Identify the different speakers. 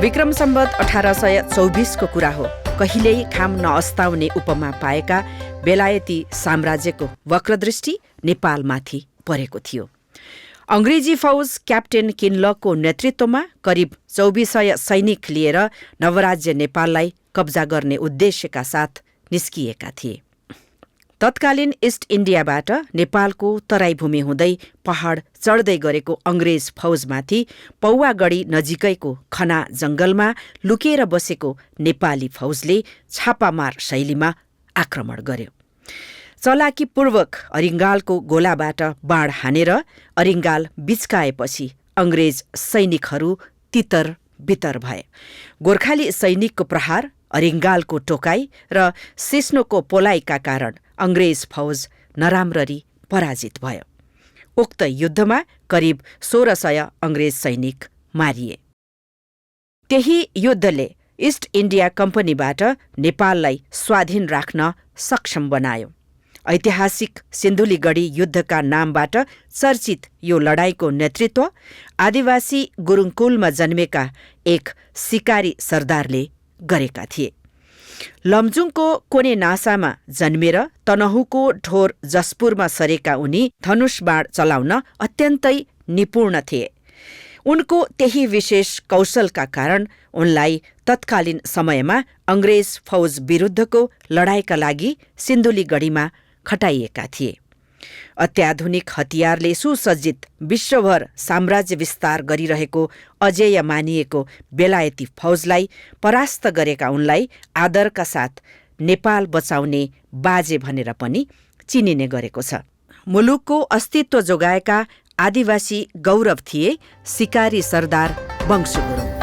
Speaker 1: विक्रम सम्वत 1824 को कुरा हो। कहिल्यै खाम नअस्ताउने उपमा पाएका बेलायती साम्राज्यको वक्रदृष्टि नेपालमाथि परेको थियो। अंग्रेजी फौज क्याप्टेन किनलकको नेतृत्वमा करिब 2400 सैनिक लिएर नवराज्य नेपाललाई कब्जा गर्ने उद्देश्यका साथ निस्किएका थिए। तत्कालीन इस्ट इन्डियाबाट नेपालको तराई भूमि हुँदै पहाड चढ्दै गरेको अंग्रेज फौजमाथि पौवागढी नजिकैको खना जंगलमा लुकेर बसेको नेपाली फौजले छापामार शैलीमा आक्रमण गर्यो। चलाकीपूर्वक अरिङ्गालको गोलाबाट बाण हानेर अरिङ्गाल बिचकाएपछि अंग्रेज सैनिकहरू तितर बितर भए। गोर्खाली सैनिकको प्रहार, अरिङ्गालको टोकाई र सिस्नोको पोलाइका कारण अंग्रेज फौज नराम्ररी पराजित भयो। उक्त युद्धमा करिब 1600 अंग्रेज सैनिक मारिए। त्यही युद्धले इस्ट इन्डिया कम्पनीबाट नेपाललाई स्वाधीन राख्न सक्षम बनायो। ऐतिहासिक सिन्धुलीगढी युद्धका नामबाट चर्चित यो लडाईँको नेतृत्व आदिवासी गुरुङकुलमा जन्मेका एक सिकारी सरदारले गरेका थिए। लमजुङको कोने नासामा जन्मेर तनहुको ढोर जसपुरमा सरेका उनी धनुष बाण चलाउन अत्यन्तै निपुण थिए। उनको त्यही विशेष कौशलका कारण उनलाई तत्कालीन समयमा अंग्रेज फौज विरुद्धको लडाईँका लागि सिन्धुलीगढीमा खटाइएका थिए। अत्याधुनिक हतियारले सुसज्जित विश्वभर साम्राज्य विस्तार गरिरहेको अजेय मानिएको बेलायती फौजलाई परास्त गरेका उनलाई आदरका साथ नेपाल बचाउने बाजे भनेर पनि चिनिने गरेको छ। मुलुकको अस्तित्व जोगाएका आदिवासी गौरव थिए सिकारी सरदार वंश गुरुङ।